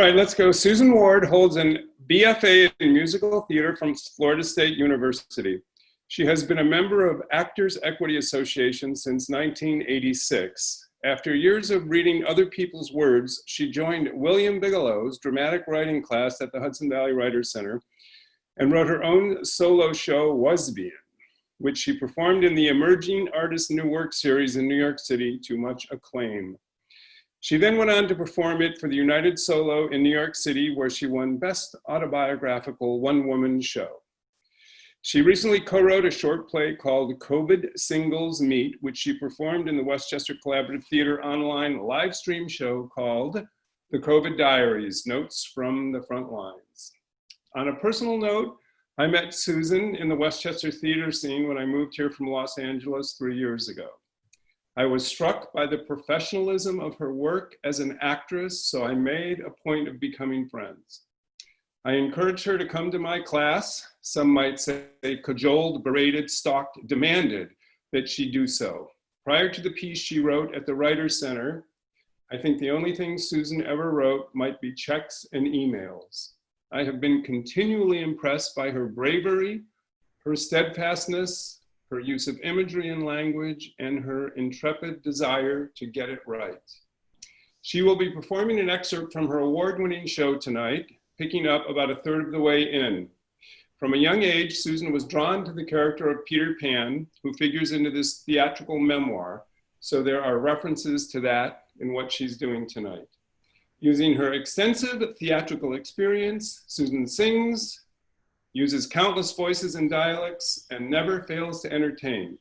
All right, let's go. Susan Ward holds an BFA in musical theater from Florida State University. She has been a member of Actors Equity Association since 1986. After years of reading other people's words, she joined William Bigelow's dramatic writing class at the Hudson Valley Writers Center and wrote her own solo show, Wasbian, which she performed in the Emerging Artist New Work series in New York City to much acclaim. She then went on to perform it for the United Solo in New York City, where she won Best Autobiographical One Woman Show. She recently co-wrote a short play called COVID Singles Meet, which she performed in the Westchester Collaborative Theater online live stream show called The COVID Diaries, Notes from the Front Lines. On a personal note, I met Susan in the Westchester theater scene when I moved here from Los Angeles 3 years ago. I was struck by the professionalism of her work as an actress, so I made a point of becoming friends. I encouraged her to come to my class. Some might say cajoled, berated, stalked, demanded that she do so. Prior to the piece she wrote at the Writers Center, I think the only thing Susan ever wrote might be checks and emails. I have been continually impressed by her bravery, her steadfastness, her use of imagery and language, and her intrepid desire to get it right. She will be performing an excerpt from her award-winning show tonight, picking up about a third of the way in. From a young age, Susan was drawn to the character of Peter Pan, who figures into this theatrical memoir, so there are references to that in what she's doing tonight. Using her extensive theatrical experience, Susan sings, uses countless voices and dialects, and never fails to entertain,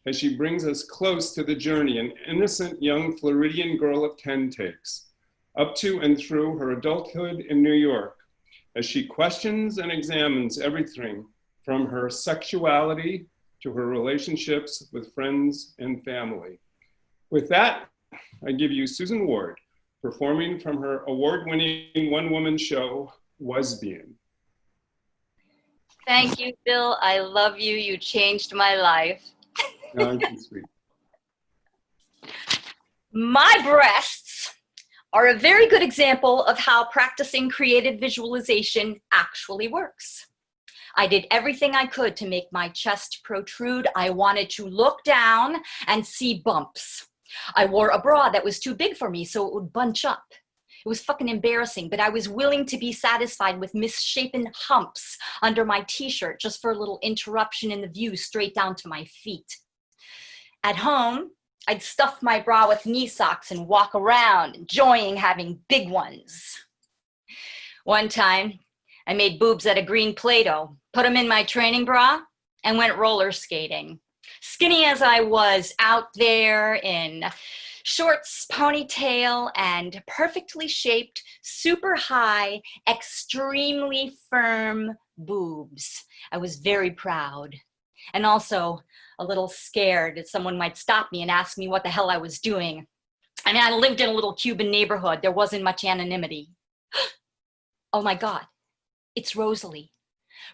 as she brings us close to the journey an innocent young Floridian girl of 10 takes, up to and through her adulthood in New York, as she questions and examines everything from her sexuality to her relationships with friends and family. With that, I give you Susan Ward, performing from her award-winning one-woman show, Wasbian. Thank you, Bill. I love you. You changed my life. Oh, too sweet. My breasts are a very good example of how practicing creative visualization actually works. I did everything I could to make my chest protrude. I wanted to look down and see bumps. I wore a bra that was too big for me, so it would bunch up. It was fucking embarrassing, but I was willing to be satisfied with misshapen humps under my t-shirt just for a little interruption in the view straight down to my feet. At home, I'd stuff my bra with knee socks and walk around, enjoying having big ones. One time, I made boobs out of green Play-Doh, put them in my training bra, and went roller skating. Skinny as I was, out there in shorts, ponytail, and perfectly shaped, super high, extremely firm boobs. I was very proud, and also a little scared that someone might stop me and ask me what the hell I was doing. I mean, I lived in a little Cuban neighborhood. There wasn't much anonymity. Oh my God, it's Rosalie.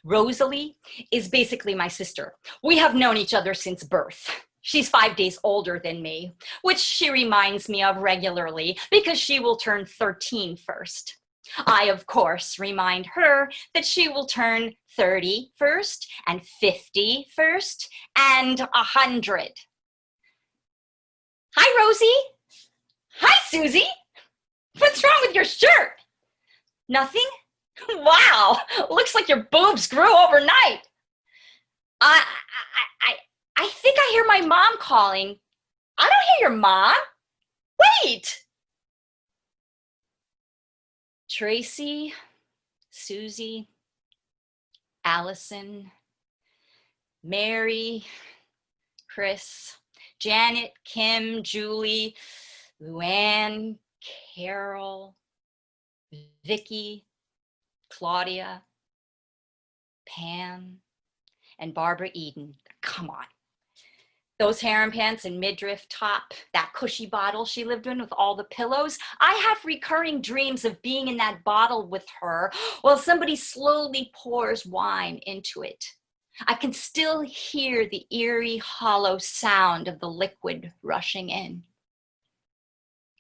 Rosalie is basically my sister. We have known each other since birth. She's 5 days older than me, which she reminds me of regularly because she will turn 13 first. I, of course, remind her that she will turn 30 first, and 50 first, and 100. Hi, Rosie. Hi, Susie. What's wrong with your shirt? Nothing? Wow, looks like your boobs grew overnight. I think I hear my mom calling. I don't hear your mom. Wait. Tracy, Susie, Allison, Mary, Chris, Janet, Kim, Julie, Luann, Carol, Vicky, Claudia, Pam, and Barbara Eden. Come on. Those harem pants and midriff top, that cushy bottle she lived in with all the pillows. I have recurring dreams of being in that bottle with her while somebody slowly pours wine into it. I can still hear the eerie, hollow sound of the liquid rushing in.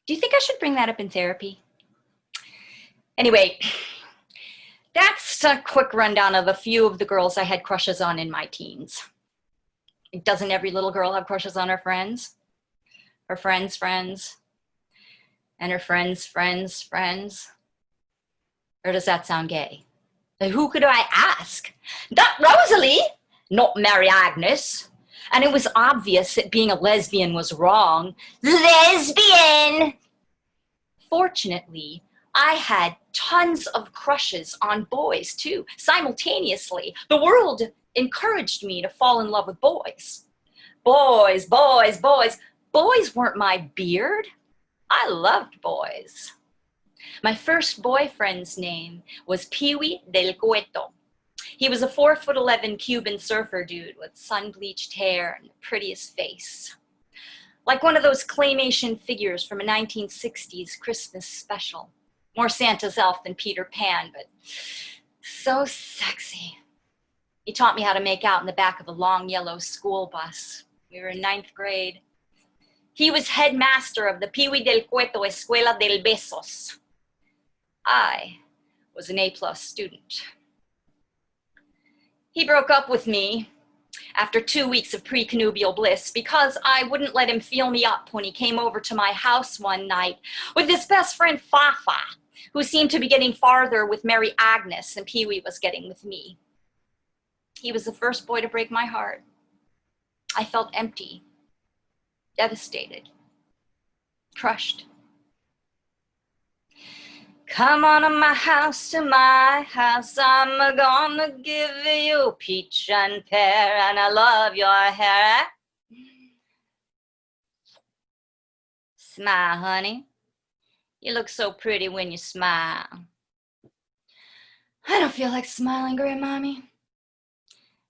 Do you think I should bring that up in therapy? Anyway, that's a quick rundown of a few of the girls I had crushes on in my teens. Doesn't every little girl have crushes on her friends? Her friends' friends? And her friends' friends' friends? Or does that sound gay? Who could I ask? Not Rosalie, not Mary Agnes. And it was obvious that being a lesbian was wrong. Lesbian! Fortunately, I had tons of crushes on boys too, simultaneously. The world encouraged me to fall in love with boys. Boys, boys, boys. Boys weren't my beard. I loved boys. My first boyfriend's name was Pee-wee del Cueto. He was a 4'11" Cuban surfer dude with sun-bleached hair and the prettiest face. Like one of those claymation figures from a 1960s Christmas special. More Santa's elf than Peter Pan, but so sexy. He taught me how to make out in the back of a long yellow school bus. We were in 9th grade. He was headmaster of the Pee-wee del Cueto Escuela del Besos. I was an A+ student. He broke up with me after 2 weeks of preconnubial bliss because I wouldn't let him feel me up when he came over to my house one night with his best friend Fafa, who seemed to be getting farther with Mary Agnes than Pee-wee was getting with me. He was the first boy to break my heart. I felt empty, devastated, crushed. Come on to my house, I'm gonna give you peach and pear, and I love your hair. Smile, honey. You look so pretty when you smile. I don't feel like smiling, Grandmommy.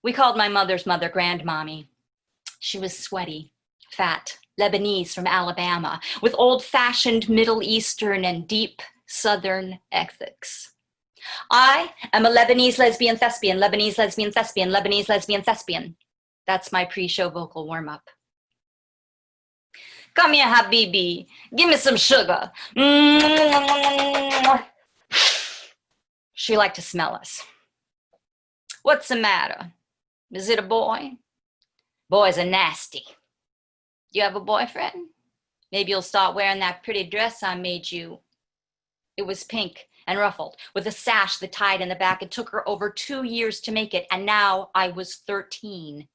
We called my mother's mother Grandmommy. She was sweaty, fat, Lebanese from Alabama, with old-fashioned Middle Eastern and deep Southern ethics. I am a Lebanese lesbian thespian, Lebanese lesbian thespian, Lebanese lesbian thespian. That's my pre-show vocal warm-up. Come here, Habibi. Give me some sugar. She liked to smell us. What's the matter? Is it a boy? Boys are nasty. Do you have a boyfriend? Maybe you'll start wearing that pretty dress I made you. It was pink and ruffled, with a sash that tied in the back. It took her over 2 years to make it, and now I was 13.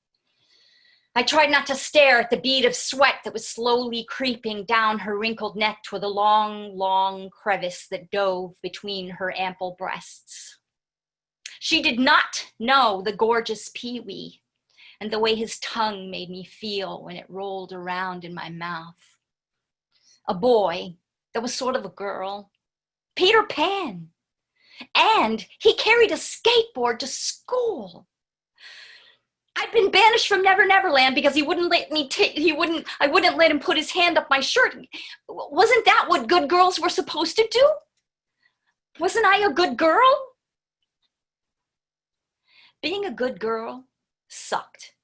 I tried not to stare at the bead of sweat that was slowly creeping down her wrinkled neck toward the long, long crevice that dove between her ample breasts. She did not know the gorgeous Pee-wee and the way his tongue made me feel when it rolled around in my mouth. A boy that was sort of a girl. Peter Pan. And he carried a skateboard to school. I'd been banished from Never Never Land because he wouldn't let me I wouldn't let him put his hand up my shirt. Wasn't that what good girls were supposed to do? Wasn't I a good girl? Being a good girl sucked.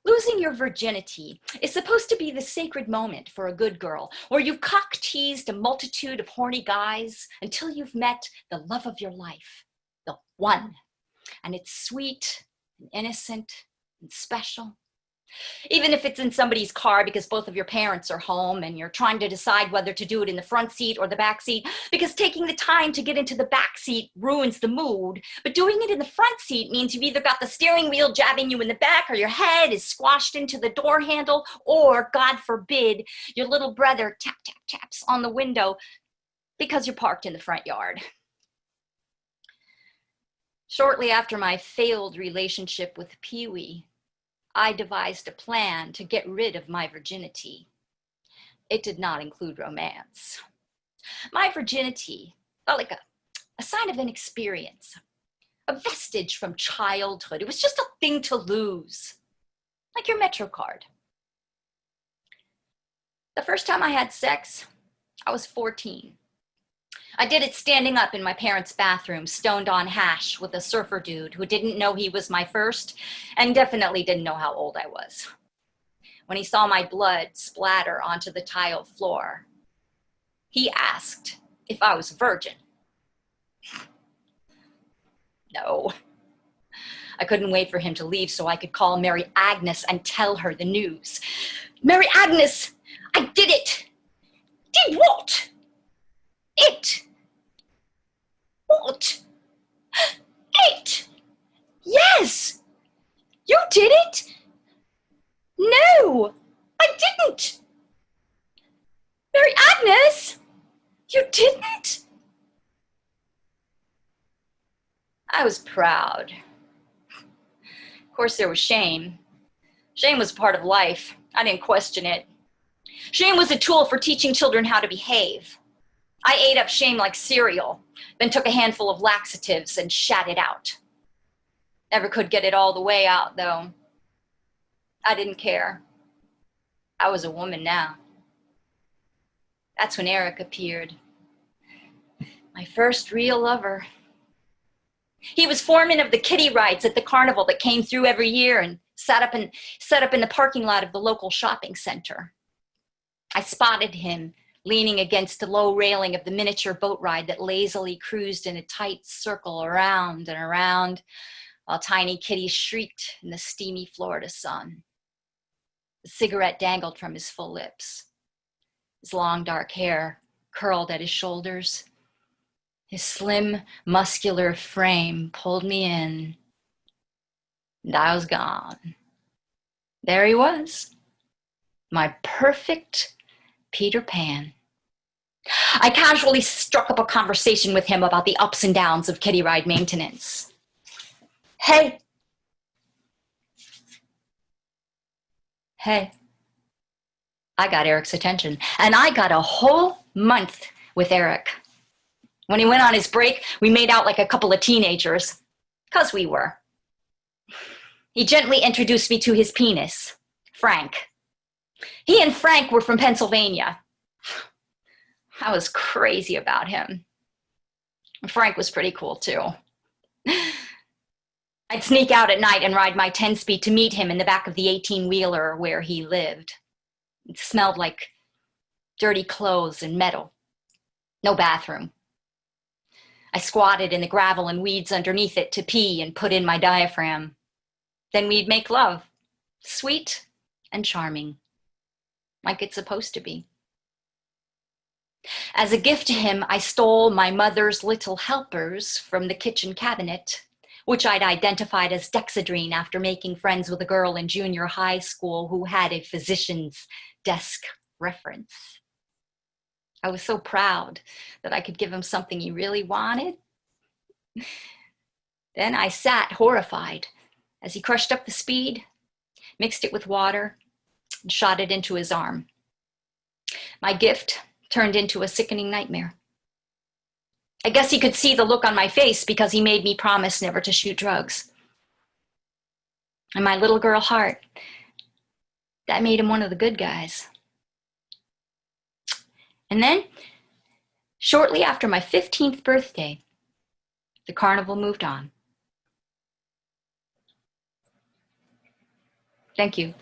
Losing your virginity is supposed to be the sacred moment for a good girl, where you've cock-teased a multitude of horny guys until you've met the love of your life, the one. And it's sweet and innocent and special. Even if it's in somebody's car because both of your parents are home and you're trying to decide whether to do it in the front seat or the back seat, because taking the time to get into the back seat ruins the mood, but doing it in the front seat means you've either got the steering wheel jabbing you in the back, or your head is squashed into the door handle, or, God forbid, your little brother taps on the window because you're parked in the front yard. Shortly after my failed relationship with Pee-wee, I devised a plan to get rid of my virginity. It did not include romance. My virginity felt like a sign of inexperience, a vestige from childhood. It was just a thing to lose, like your Metro card. The first time I had sex, I was 14. I did it standing up in my parents' bathroom, stoned on hash with a surfer dude who didn't know he was my first and definitely didn't know how old I was. When he saw my blood splatter onto the tile floor, he asked if I was a virgin. No. I couldn't wait for him to leave so I could call Mary Agnes and tell her the news. Mary Agnes, I did it. Did what? It. What? It. Yes. You did it? No, I didn't. Mary Agnes, you didn't? I was proud. Of course, there was shame. Shame was a part of life. I didn't question it. Shame was a tool for teaching children how to behave. I ate up shame like cereal, then took a handful of laxatives and shat it out. Never could get it all the way out, though. I didn't care. I was a woman now. That's when Eric appeared. My first real lover. He was foreman of the kiddie rides at the carnival that came through every year and set up in the parking lot of the local shopping center. I spotted him leaning against the low railing of the miniature boat ride that lazily cruised in a tight circle around and around while tiny kitties shrieked in the steamy Florida sun. The cigarette dangled from his full lips. His long dark hair curled at his shoulders. His slim, muscular frame pulled me in, and I was gone. There he was, my perfect Peter Pan. I casually struck up a conversation with him about the ups and downs of kiddie ride maintenance. Hey. I got Eric's attention, and I got a whole month with Eric. When he went on his break, we made out like a couple of teenagers, 'cause we were. He gently introduced me to his penis, Frank. He and Frank were from Pennsylvania. I was crazy about him. Frank was pretty cool, too. I'd sneak out at night and ride my 10-speed to meet him in the back of the 18-wheeler where he lived. It smelled like dirty clothes and metal. No bathroom. I squatted in the gravel and weeds underneath it to pee and put in my diaphragm. Then we'd make love, sweet and charming, like it's supposed to be. As a gift to him, I stole my mother's little helpers from the kitchen cabinet, which I'd identified as Dexedrine after making friends with a girl in junior high school who had a physician's desk reference. I was so proud that I could give him something he really wanted. Then I sat horrified as he crushed up the speed, mixed it with water, and shot it into his arm. My gift turned into a sickening nightmare. I guess he could see the look on my face because he made me promise never to shoot drugs. And my little girl heart, that made him one of the good guys. And then, shortly after my 15th birthday, the carnival moved on. Thank you.